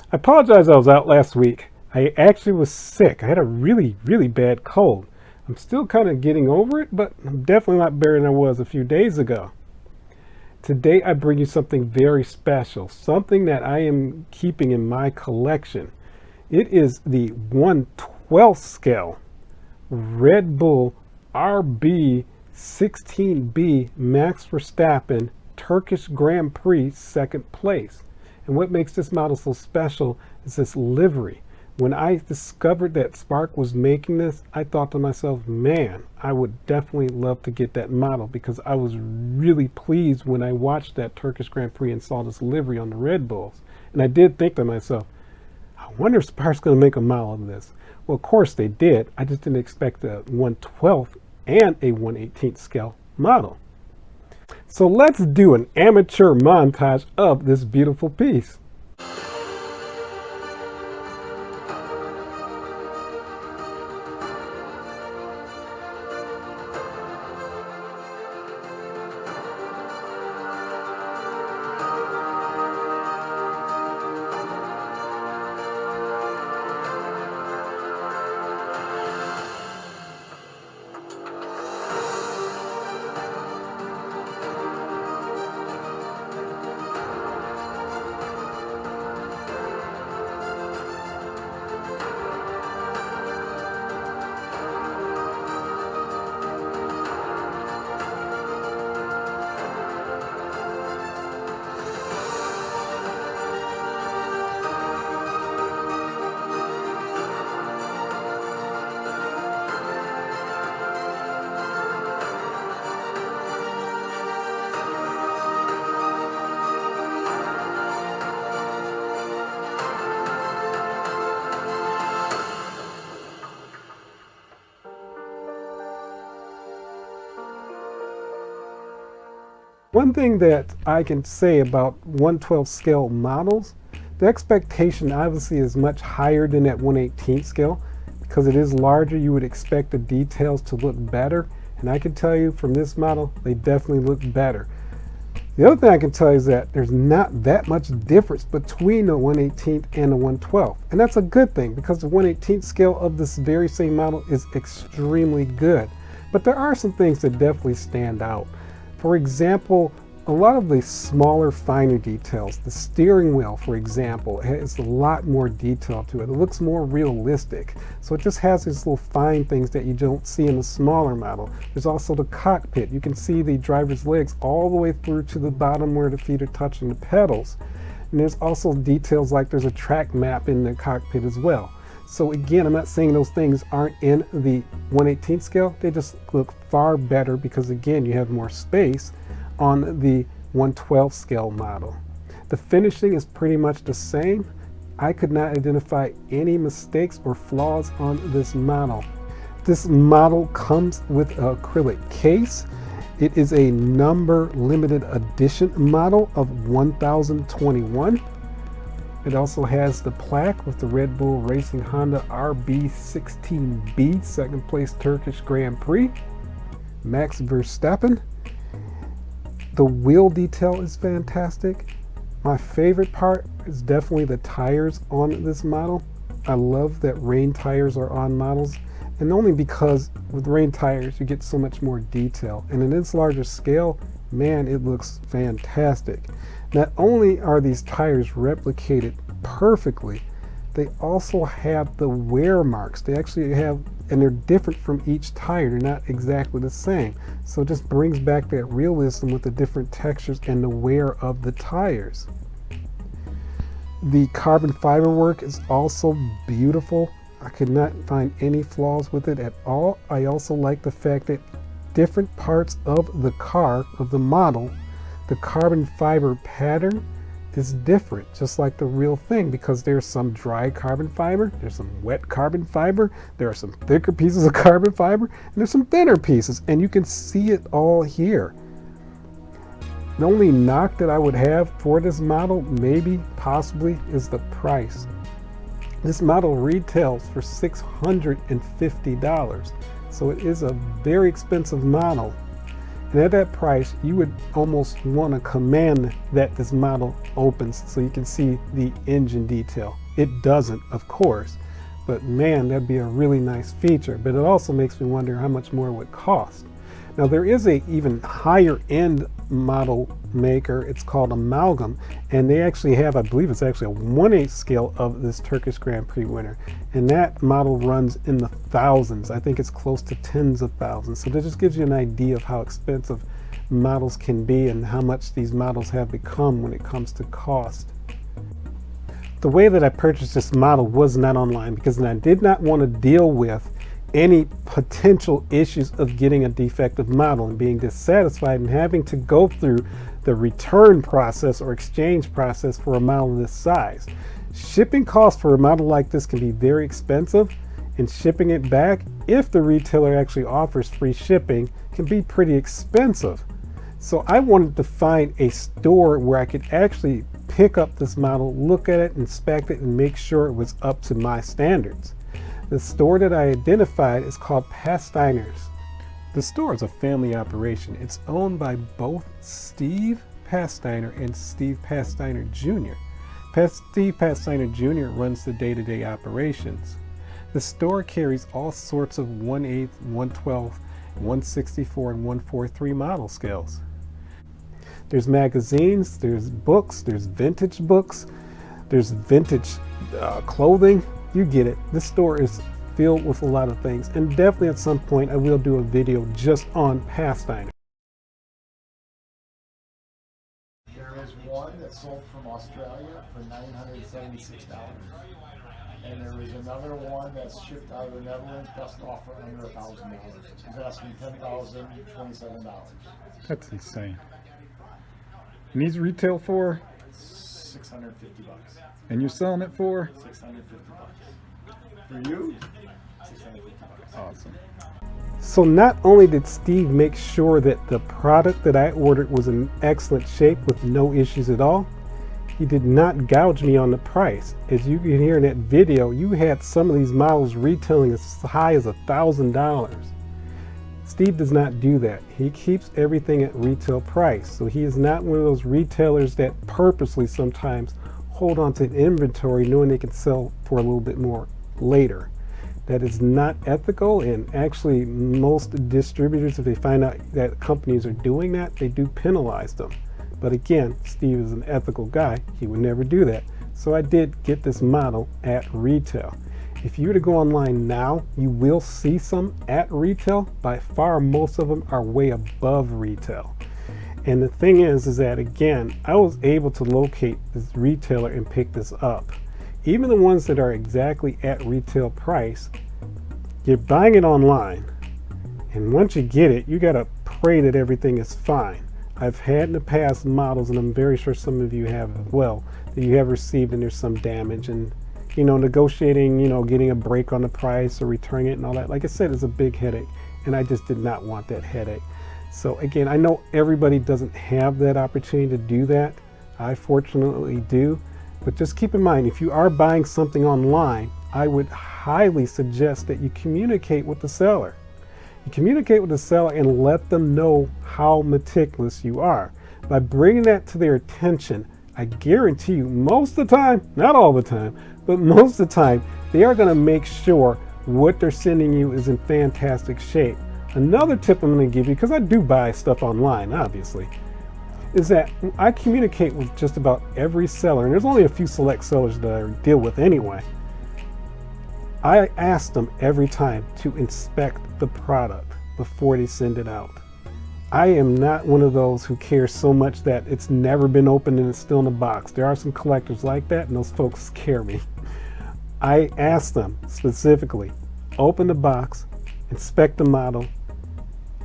I apologize, I was out last week. I actually was sick. I had a really bad cold. I'm still kind of getting over it, but I'm definitely not better than I was a few days ago. Today I bring you something very special, something that I am keeping in my collection. It is the 1/12 scale Red Bull RB16B Max Verstappen Turkish Grand Prix second place. And what makes this model so special is this livery. When I discovered that Spark was making this, I thought to myself, man, I would definitely love to get that model, because I was really pleased when I watched that Turkish Grand Prix and saw this livery on the Red Bulls. And I did think to myself, I wonder if Spark's going to make a model of this. Well, of course they did. I just didn't expect a 1/12 and a 1/18 scale model. So let's do an amateur montage of this beautiful piece. One thing that I can say about 1/12 scale models, the expectation obviously is much higher than that 1/18 scale. Because it is larger, you would expect the details to look better. And I can tell you from this model, they definitely look better. The other thing I can tell you is that there's not that much difference between the 1/18 and the 1/12. And that's a good thing, because the 1/18 scale of this very same model is extremely good. But there are some things that definitely stand out. For example, a lot of the smaller, finer details. The steering wheel, for example, has a lot more detail to it. It looks more realistic. So it just has these little fine things that you don't see in the smaller model. There's also the cockpit. You can see the driver's legs all the way through to the bottom where the feet are touching the pedals. And there's also details like there's a track map in the cockpit as well. So again, I'm not saying those things aren't in the 1/18 scale. They just look far better because, again, you have more space on the 1/12 scale model. The finishing is pretty much the same. I could not identify any mistakes or flaws on this model. This model comes with an acrylic case. It is a number limited edition model of 1021. It also has the plaque with the Red Bull Racing Honda RB16B second place Turkish Grand Prix, Max Verstappen. The wheel detail is fantastic. My favorite part is definitely the tires on this model. I love that rain tires are on models, and only because with rain tires you get so much more detail. And in this larger scale, man, it looks fantastic. Not only are these tires replicated perfectly, they also have the wear marks. They actually have, and they're different from each tire. They're not exactly the same. So it just brings back that realism with the different textures and the wear of the tires. The carbon fiber work is also beautiful. I could not find any flaws with it at all. I also like the fact that different parts of the car, of the model, the carbon fiber pattern is different, just like the real thing, because there's some dry carbon fiber, there's some wet carbon fiber, there are some thicker pieces of carbon fiber, and there's some thinner pieces, and you can see it all here. The only knock that I would have for this model, maybe, possibly, is the price. This model retails for $650, so it is a very expensive model. And at that price, you would almost want to command that this model opens so you can see the engine detail. It doesn't, of course, but man, that'd be a really nice feature. But it also makes me wonder how much more it would cost. Now there is a even higher end model maker. It's called Amalgam, and they actually have, I believe it's actually a 1/8 scale of this Turkish Grand Prix winner, and that model runs in the thousands. I think it's close to tens of thousands. So that just gives you an idea of how expensive models can be and how much these models have become when it comes to cost. The way that I purchased this model was not online, because I did not want to deal with any potential issues of getting a defective model and being dissatisfied and having to go through the return process or exchange process for a model this size. Shipping costs for a model like this can be very expensive, and shipping it back, if the retailer actually offers free shipping, can be pretty expensive. So I wanted to find a store where I could actually pick up this model, look at it, inspect it, and make sure it was up to my standards. The store that I identified is called Pasteiner's. The store is a family operation. It's owned by both Steve Pasteiner and Steve Pasteiner Jr. Steve Pasteiner Jr. runs the day-to-day operations. The store carries all sorts of 1/8, 1/12, 1/64, and 1/43 model scales. There's magazines, there's books, there's vintage books, there's vintage clothing. You get it. This store is filled with a lot of things, and definitely at some point I will do a video just on Pasteiner. There is one that sold from Australia for $976, and there is another one that's shipped out of the Netherlands, best offer under $1,000. He's asking $10,027. That's insane. And these retail for? $650. And you're selling it for? $650. For you, $650. Awesome. So not only did Steve make sure that the product that I ordered was in excellent shape with no issues at all, he did not gouge me on the price. As you can hear in that video, you had some of these models retailing as high as $1,000. Steve does not do that. He keeps everything at retail price. So he is not one of those retailers that purposely sometimes hold on to inventory knowing they can sell for a little bit more later. That is not ethical, and actually most distributors, if they find out that companies are doing that, they do penalize them. But again, Steve is an ethical guy. He would never do that. So I did get this model at retail. If you were to go online now, you will see some at retail. By far, most of them are way above retail. And the thing is that again, I was able to locate this retailer and pick this up. Even the ones that are exactly at retail price, you're buying it online, and once you get it, you gotta pray that everything is fine. I've had in the past models, and I'm very sure some of you have as well, that you have received and there's some damage, and negotiating, getting a break on the price or returning it and all that, like I said, is a big headache, and I just did not want that headache. So again, I know everybody doesn't have that opportunity to do that. I fortunately do. But just keep in mind, if you are buying something online, I would highly suggest that you communicate with the seller. You communicate with the seller and let them know how meticulous you are. By bringing that to their attention, I guarantee you most of the time, not all the time, but most of the time, they are going to make sure what they're sending you is in fantastic shape. Another tip I'm going to give you, because I do buy stuff online, obviously, is that I communicate with just about every seller, and there's only a few select sellers that I deal with anyway. I ask them every time to inspect the product before they send it out. I am not one of those who cares so much that it's never been opened and it's still in the box. There are some collectors like that, and those folks scare me. I ask them specifically, open the box, inspect the model,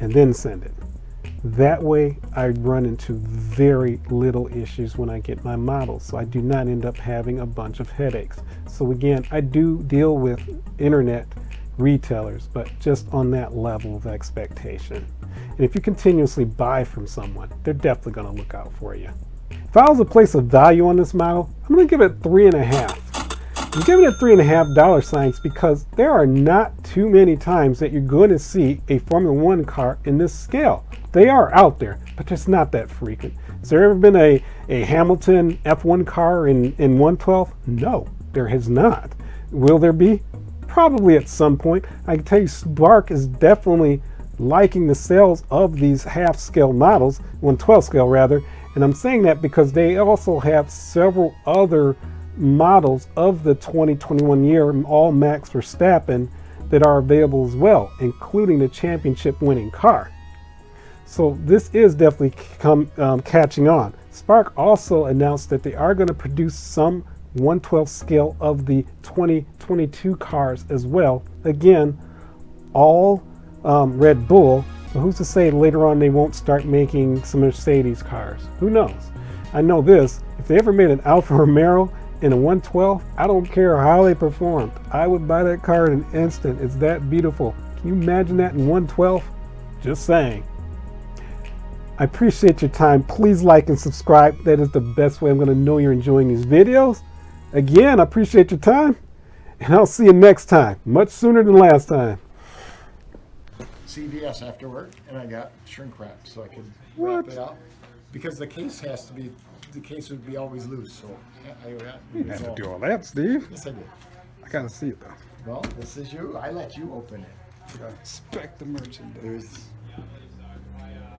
and then send it. That way I run into very little issues when I get my models, so I do not end up having a bunch of headaches. So again, I do deal with internet retailers, but just on that level of expectation. And if you continuously buy from someone, they're definitely going to look out for you. If I was to place a value on this model, I'm going to give it 3.5. I'm giving it $3.5 signs because there are not too many times that you're going to see a Formula One car in this scale. They are out there, but it's not that frequent. Has there ever been a Hamilton F1 car in 112? No, there has not. Will there be? Probably at some point. I can tell you Spark is definitely liking the sales of these half scale models, 112 scale rather, and I'm saying that because they also have several other models of the 2021 year, all Max Verstappen, that are available as well, including the championship winning car. So this is definitely catching on. Spark also announced that they are going to produce some 112 scale of the 2022 cars as well. Again, all Red Bull, but who's to say later on they won't start making some Mercedes cars? Who knows? I know this, if they ever made an Alfa Romeo in a 112, I don't care how they performed. I would buy that car in an instant. It's that beautiful. Can you imagine that in 112? Just saying. I appreciate your time. Please like and subscribe. That is the best way I'm going to know you're enjoying these videos. Again, I appreciate your time, and I'll see you next time, much sooner than last time. CVS after work, and I got shrink wrap so I could wrap it up. Because the case would be always loose, so you didn't have to do all that, Steve. Yes, I did. I gotta see it though. Well, this is you. I let you open it. I gotta inspect the merchandise.